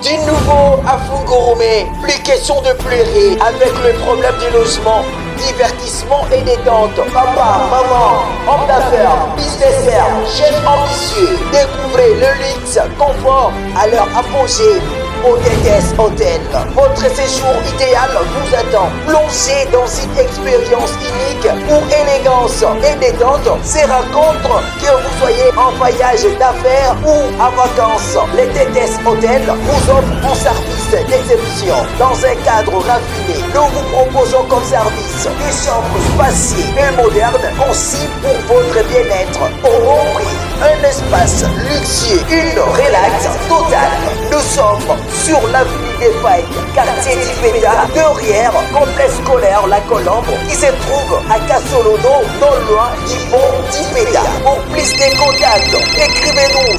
Du nouveau à Fungurumé, plus question de pleurer avec le problème du logement, divertissement et détente. Papa, maman, homme d'affaires, businessaire, chef ambitieux, découvrez le luxe, confort à leur apogée. Au TTS Hotel, votre séjour idéal vous attend. Plongez dans une expérience unique où élégance et détente se rencontrent, que vous soyez en voyage d'affaires ou en vacances. Les TTS Hotel vous offrent un service d'exception dans un cadre raffiné. Nous vous proposons comme service des chambres spacieuses et modernes conçues pour votre bien-être au bon prix. Un espace luxueux, une relax totale. Nous sommes sur l'avenue des Failles, quartier d'Ipeta, derrière complexe scolaire La Colombe, qui se trouve à Kassolono, non loin du pont d'Ipeta. Pour plus de contacts, écrivez-nous,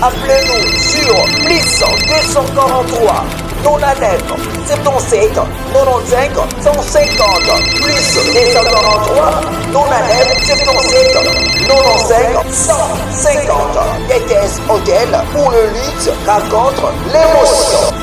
appelez-nous sur plus 243 99 77 95 150 plus 243 99 77 95 150. TTS Hotel où le luxe rencontre l'émotion.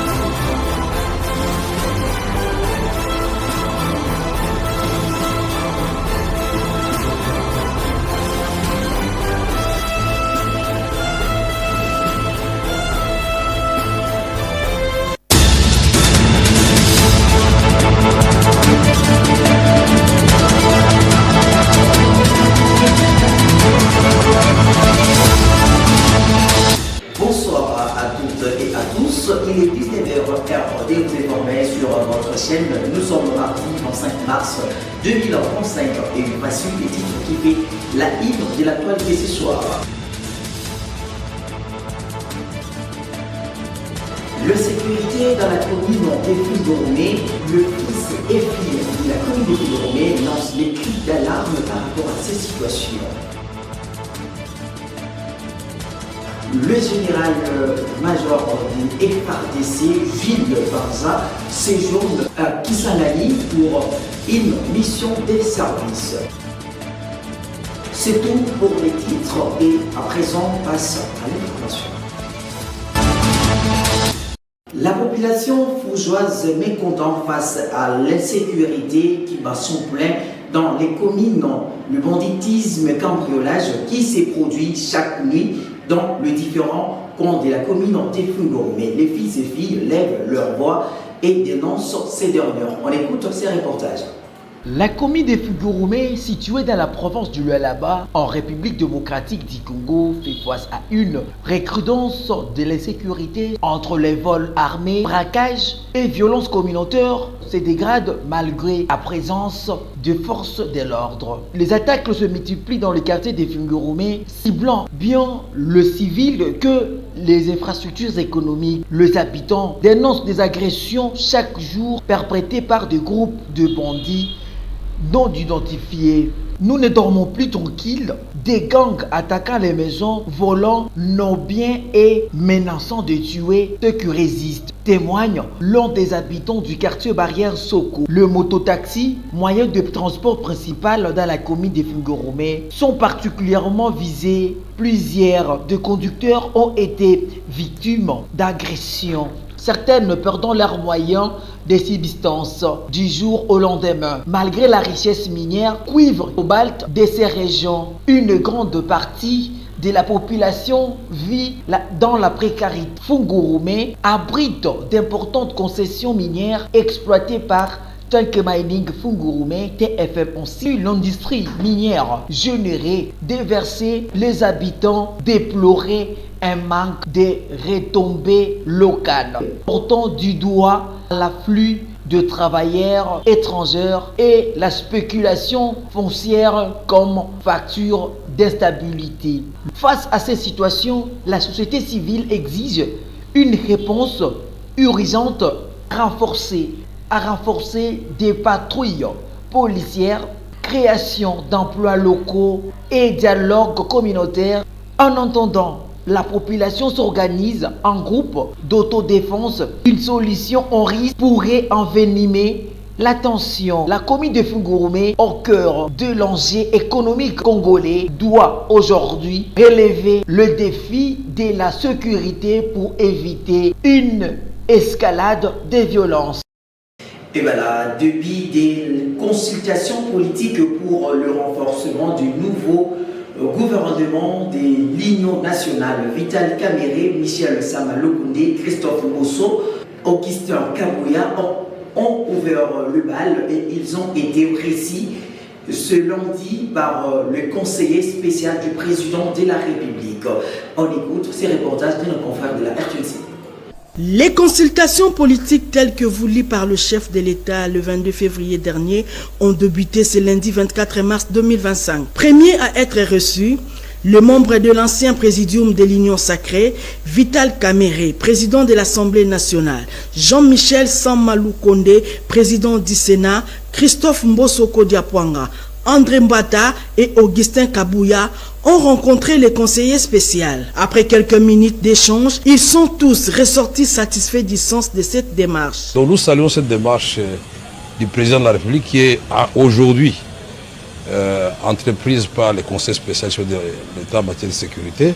Il est 19h, de vous informer sur votre chaîne. Nous sommes le mardi 25 mars 2025 et voici les titres qui fait la une de l'actualité ce soir. La sécurité dans la commune de Fungurumé, le fils et fille de la commune de Fungurumé lance les cris d'alarme par rapport à ces situations. Le général-major du FARDC, Gilles Barza, séjourne à Kisangani pour une mission de service. C'est tout pour les titres et à présent on passe à l'information. La population fougeoise est mécontente face à l'insécurité qui bat son plein dans les communes, le banditisme et cambriolage qui se produit chaque nuit dans les différents coins de la commune de Fungurumé. Les fils et filles lèvent leur voix et dénoncent ces dernières. On écoute ces reportages. La commune de Fungurumé, située dans la province du Lualaba, en République démocratique du Congo, fait face à une recrudescence de l'insécurité entre les vols armés, braquages et violences communautaires se dégrade malgré la présence de forces de l'ordre. Les attaques se multiplient dans le quartier de Fungurumé, ciblant bien le civil que les infrastructures économiques. Les habitants dénoncent des agressions chaque jour perpétrées par des groupes de bandits non identifiés. Nous ne dormons plus tranquilles. Des gangs attaquant les maisons, volant nos biens et menaçant de tuer ceux qui résistent, témoignent l'un des habitants du quartier Barrière Soko. Le mototaxi, moyen de transport principal dans la commune de Fungurumé, sont particulièrement visés. Plusieurs de conducteurs ont été victimes d'agressions, certaines perdant leurs moyens de subsistance du jour au lendemain. Malgré la richesse minière, cuivre, cobalt de ces régions, une grande partie de la population vit dans la précarité. Fungurumé abrite d'importantes concessions minières exploitées par Tank Mining Fungurumé, TFM. Ainsi, l'industrie minière générée, déversée, les habitants déploraient un manque de retombées locales, portant du doigt l'afflux de travailleurs étrangers et la spéculation foncière comme facture d'instabilité. Face à ces situations, la société civile exige une réponse urgente à renforcer des patrouilles policières, création d'emplois locaux et dialogue communautaire. En entendant, la population s'organise en groupe d'autodéfense. Une solution en risque pourrait envenimer L'attention, la commune de Fungurumé, au cœur de l'enjeu économique congolais, doit aujourd'hui relever le défi de la sécurité pour éviter une escalade des violences. Et voilà, depuis des consultations politiques pour le renforcement du nouveau gouvernement de l'Union nationale, Vital Kamerhe, Michel Sama-Lukonde, Christophe Mosso, Augustin Kabouya ont ouvert le bal et ils ont été récits ce lundi par le conseiller spécial du président de la République. On écoute ces reportages de nos confrères de la RTNC. Les consultations politiques telles que voulues par le chef de l'État le 22 février dernier ont débuté ce lundi 24 mars 2025. Premier à être reçu, le membre de l'ancien présidium de l'Union sacrée, Vital Kamerhe, président de l'Assemblée nationale, Jean-Michel Sama-Lukonde, président du Sénat, Christophe Mbosoko Diapwanga, André Mbata et Augustin Kabouya ont rencontré les conseillers spéciaux. Après quelques minutes d'échange, ils sont tous ressortis satisfaits du sens de cette démarche. Donc nous saluons cette démarche du président de la République qui est aujourd'hui entreprise par les conseils spéciaux de l'État en matière de sécurité,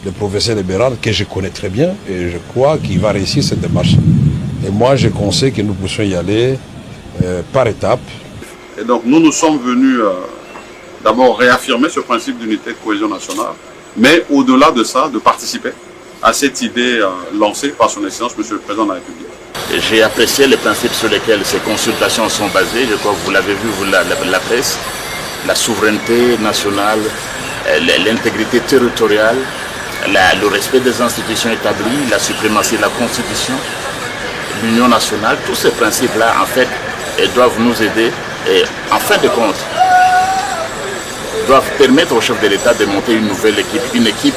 le professeur libéral que je connais très bien et je crois qu'il va réussir cette démarche. Et moi je conseille que nous puissions y aller par étapes. Et donc nous sommes venus d'abord réaffirmer ce principe d'unité de cohésion nationale, mais au-delà de ça, de participer à cette idée lancée par son Excellence, Monsieur le Président de la République. J'ai apprécié les principes sur lesquels ces consultations sont basées. Je crois que vous l'avez vu, la presse, la souveraineté nationale, l'intégrité territoriale, le respect des institutions établies, la suprématie de la Constitution, l'union nationale. Tous ces principes-là, en fait, doivent nous aider et, en fin de compte, doivent permettre au chef de l'État de monter une nouvelle équipe, une équipe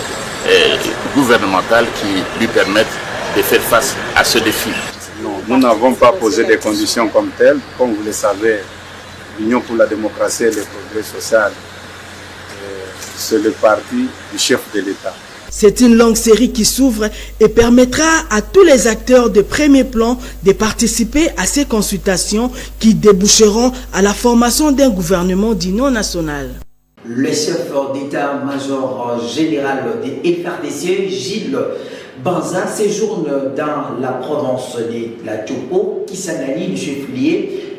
gouvernementale qui lui permette de faire face à ce défi. Non, nous n'avons pas posé des conditions comme telles. Comme vous le savez, l'Union pour la démocratie et le progrès social, c'est le parti du chef de l'État. C'est une longue série qui s'ouvre et permettra à tous les acteurs de premier plan de participer à ces consultations qui déboucheront à la formation d'un gouvernement d'union nationale. Le chef d'état-major général des FARDC, Gilles Banza, séjourne dans la province de la Tchopo, Kisangani, le chef-lieu,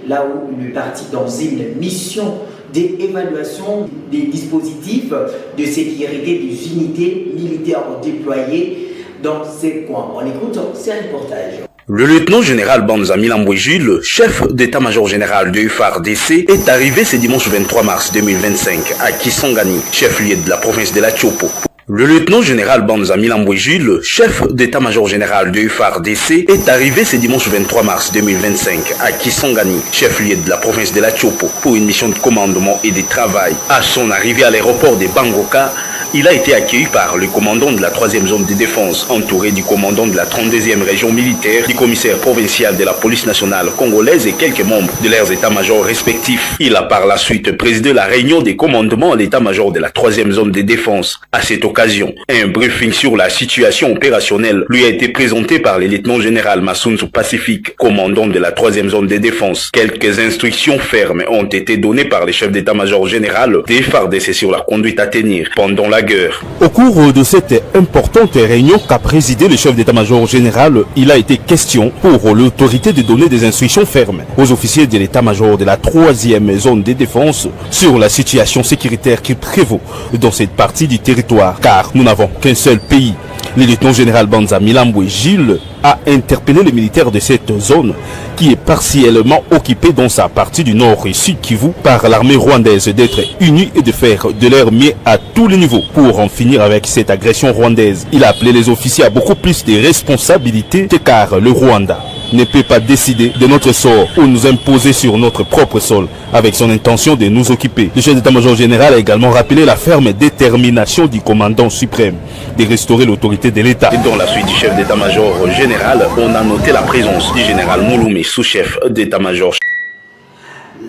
là où il est parti dans une mission d'évaluation des dispositifs de sécurité des unités militaires déployées dans ces coins. On écoute ces reportages. Le lieutenant général Banza Milambwe Jules, chef d'état-major général de FARDC, est arrivé ce dimanche 23 mars 2025 à Kisangani, chef-lieu de la province de la Tchopo. Le lieutenant général Banza Milambwe Jules, chef d'état-major général de FARDC, est arrivé ce dimanche 23 mars 2025 à Kisangani, chef-lieu de la province de la Tchopo, pour une mission de commandement et de travail. À son arrivée à l'aéroport de Bangoka, il a été accueilli par le commandant de la 3e zone de défense, entouré du commandant de la 32e région militaire, du commissaire provincial de la police nationale congolaise et quelques membres de leurs états-majors respectifs. Il a par la suite présidé la réunion des commandements à l'état-major de la 3e zone de défense. À cette occasion, un briefing sur la situation opérationnelle lui a été présenté par le lieutenant général Massounzou Pacifique, commandant de la 3e zone de défense. Quelques instructions fermes ont été données par les chefs d'état-major général des FARDC sur la conduite à tenir pendant la guerre. Au cours de cette importante réunion qu'a présidé le chef d'état-major général, il a été question pour l'autorité de donner des instructions fermes aux officiers de l'état-major de la 3e zone de défense sur la situation sécuritaire qui prévaut dans cette partie du territoire, car nous n'avons qu'un seul pays. Le lieutenant général Banza Milambwe Gilles a interpellé les militaires de cette zone qui est partiellement occupée dans sa partie du nord et sud Kivu par l'armée rwandaise d'être unie et de faire de leur mieux à tous les niveaux pour en finir avec cette agression rwandaise. Il a appelé les officiers à beaucoup plus de responsabilités car le Rwanda ne peut pas décider de notre sort ou nous imposer sur notre propre sol avec son intention de nous occuper. Le chef d'état-major général a également rappelé la ferme détermination du commandant suprême de restaurer l'autorité de l'État. Et dans la suite du chef d'état-major général, on a noté la présence du général Mouloumi, sous-chef d'état-major.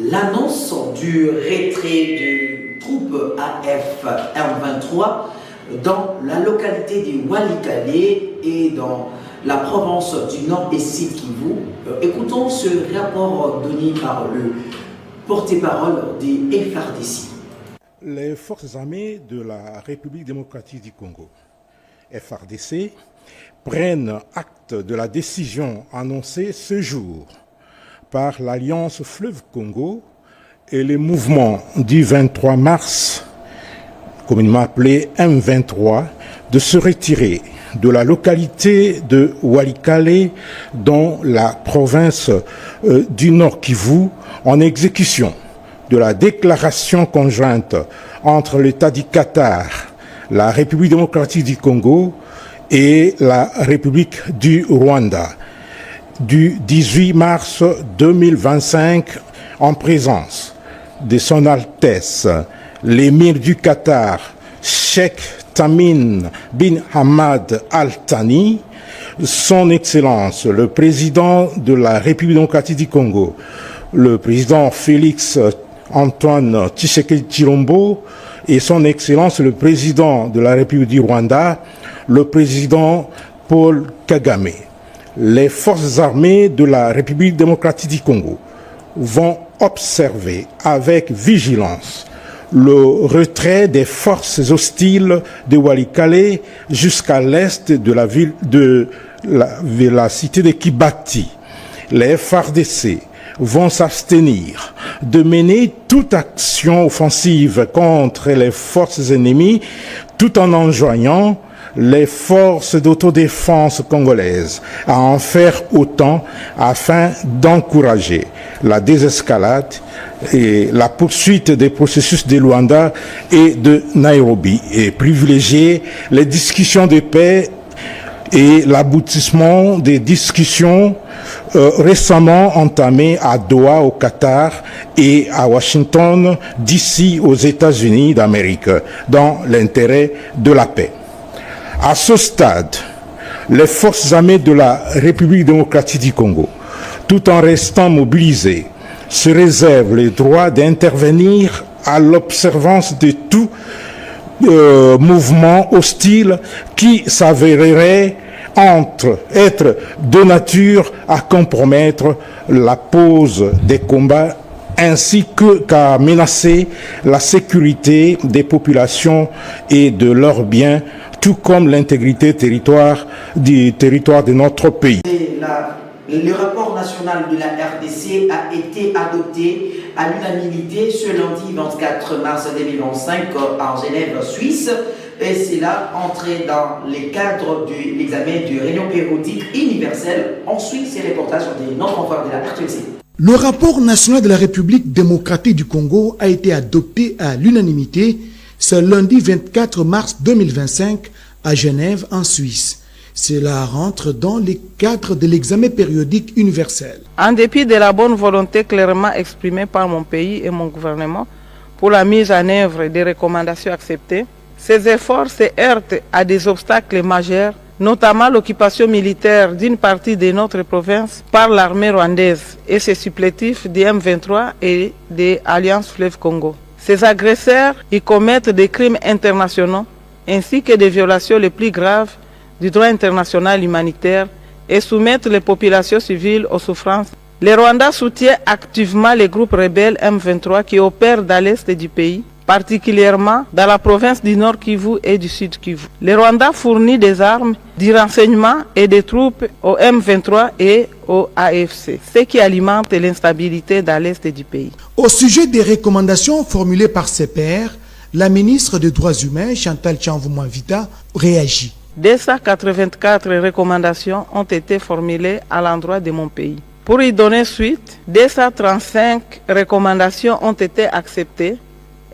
L'annonce du retrait de troupes AF M23 dans la localité de Walikale et dans la province du Nord et Sud Kivu. Écoutons ce rapport donné par le porte-parole des FARDC. Les forces armées de la République démocratique du Congo, FARDC, prennent acte de la décision annoncée ce jour par l'Alliance Fleuve Congo et les mouvements du 23 mars, communément appelé M23, de se retirer de la localité de Walikale dans la province du Nord Kivu en exécution de la déclaration conjointe entre l'État du Qatar, la République démocratique du Congo et la République du Rwanda du 18 mars 2025 en présence de son Altesse l'émir du Qatar, Cheikh Tamim bin Hamad Al Thani, son Excellence le président de la République démocratique du Congo, le président Félix Antoine Tshisekedi Tshilombo et son Excellence le président de la République du Rwanda, le président Paul Kagame. Les forces armées de la République démocratique du Congo vont observer avec vigilance le retrait des forces hostiles de Walikale jusqu'à l'est de la ville de la cité de Kibati. Les FARDC vont s'abstenir de mener toute action offensive contre les forces ennemies tout en enjoignant les forces d'autodéfense congolaises à en faire autant afin d'encourager la désescalade et la poursuite des processus de Luanda et de Nairobi et privilégier les discussions de paix et l'aboutissement des discussions récemment entamées à Doha au Qatar et à Washington d'ici aux États-Unis d'Amérique dans l'intérêt de la paix. À ce stade, les forces armées de la République démocratique du Congo, tout en restant mobilisées, se réservent le droit d'intervenir à l'observance de tout mouvement hostile qui s'avérerait être de nature à compromettre la pause des combats ainsi qu'à menacer la sécurité des populations et de leurs biens, tout comme l'intégrité du territoire de notre pays. Le rapport national de la RDC a été adopté à l'unanimité ce lundi 24 mars 2025 en Genève, Suisse. Et c'est là entré dans les cadres de l'examen de réunion périodique universelle. Ensuite, c'est le reportage de notre confrère de la RDC. Le rapport national de la République démocratique du Congo a été adopté à l'unanimité ce lundi 24 mars 2025 à Genève, en Suisse. Cela rentre dans les cadres de l'examen périodique universel. En dépit de la bonne volonté clairement exprimée par mon pays et mon gouvernement pour la mise en œuvre des recommandations acceptées, ces efforts se heurtent à des obstacles majeurs, notamment l'occupation militaire d'une partie de notre province par l'armée rwandaise et ses supplétifs des M23 et des Alliances Fleuve Congo. Ces agresseurs y commettent des crimes internationaux ainsi que des violations les plus graves du droit international humanitaire et soumettent les populations civiles aux souffrances. Le Rwanda soutient activement les groupes rebelles M23 qui opèrent dans l'est du pays, particulièrement dans la province du Nord Kivu et du Sud Kivu. Le Rwanda fournit des armes, du renseignement et des troupes au M23 et au AFC, ce qui alimente l'instabilité dans l'est du pays. Au sujet des recommandations formulées par ses pairs, la ministre des Droits humains, Chantal Tchanvou-Manvita, réagit. 284 recommandations ont été formulées à l'endroit de mon pays. Pour y donner suite, 235 recommandations ont été acceptées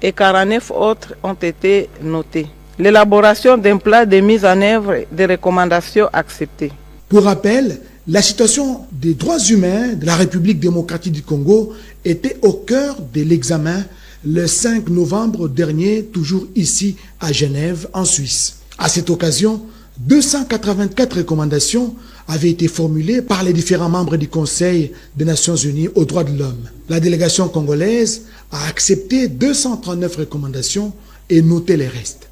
et 49 autres ont été notées. L'élaboration d'un plan de mise en œuvre des recommandations acceptées. Pour rappel, la situation des droits humains de la République démocratique du Congo était au cœur de l'examen le 5 novembre dernier, toujours ici à Genève, en Suisse. À cette occasion, 284 recommandations avaient été formulées par les différents membres du Conseil des Nations Unies aux droits de l'homme. La délégation congolaise a accepté 239 recommandations et noté les restes.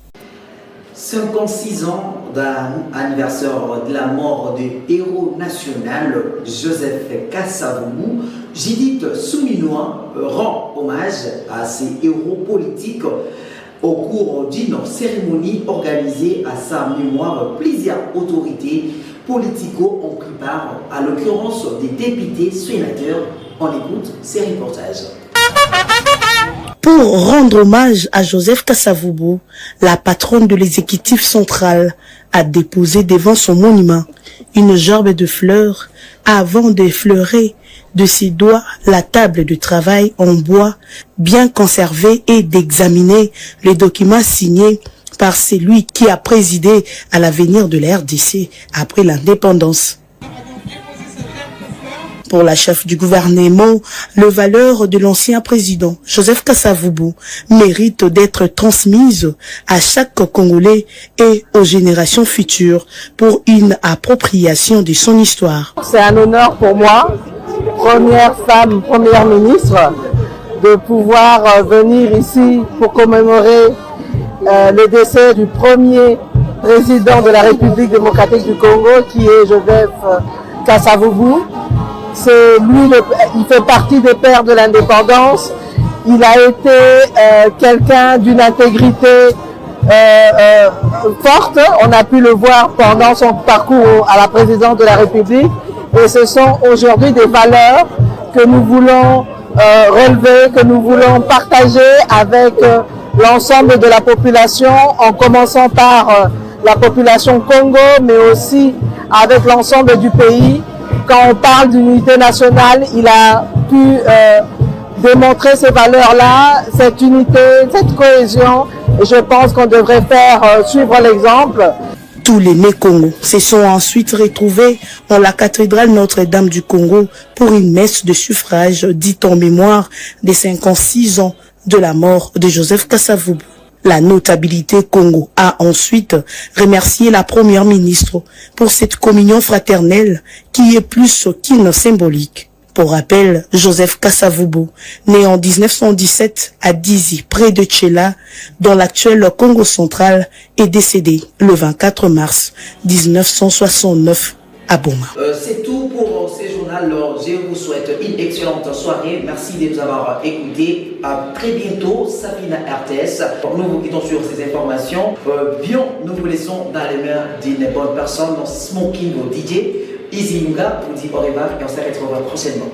56 ans d'anniversaire de la mort du héros national Joseph Kasavubu, Judith Souminois rend hommage à ces héros politiques au cours d'une cérémonie organisée à sa mémoire. Plusieurs autorités politico ont pris part, à l'occurrence des députés, sénateurs. On écoute ces reportages. Pour rendre hommage à Joseph Kasavubu, la patronne de l'exécutif central a déposé devant son monument une gerbe de fleurs avant d'effleurer de ses doigts la table de travail en bois bien conservée et d'examiner les documents signés par celui qui a présidé à l'avenir de la RDC après l'indépendance. Pour la chef du gouvernement, les valeurs de l'ancien président Joseph Kasavubu méritent d'être transmises à chaque Congolais et aux générations futures pour une appropriation de son histoire. C'est un honneur pour moi, première femme, première ministre, de pouvoir venir ici pour commémorer le décès du premier président de la République démocratique du Congo, qui est Joseph Kasavubu. C'est lui, il fait partie des pères de l'indépendance. Il a été quelqu'un d'une intégrité forte. On a pu le voir pendant son parcours à la présidence de la République. Et ce sont aujourd'hui des valeurs que nous voulons relever, que nous voulons partager avec l'ensemble de la population, en commençant par la population Congo, mais aussi avec l'ensemble du pays. Quand on parle d'unité nationale, il a pu démontrer ces valeurs-là, cette unité, cette cohésion. Et je pense qu'on devrait faire suivre l'exemple. Tous les nés Congo se sont ensuite retrouvés dans la cathédrale Notre-Dame du Congo pour une messe de suffrage dite en mémoire des 56 ans de la mort de Joseph Kasavubu. La notabilité Congo a ensuite remercié la première ministre pour cette communion fraternelle qui est plus qu'une symbolique. Pour rappel, Joseph Kasavubu, né en 1917 à Dizi, près de Tchela, dans l'actuel Congo central, est décédé le 24 mars 1969 à Boma. C'est tout pour ce journal. Je vous souhaite une excellente soirée. Merci de nous avoir écoutés. À très bientôt. Sabina RTS. Nous vous quittons sur ces informations. Bien, nous vous laissons dans les mains d'une bonne personne, Smoking DJ. Easy Yoga vous dit au revoir et on se retrouve prochainement.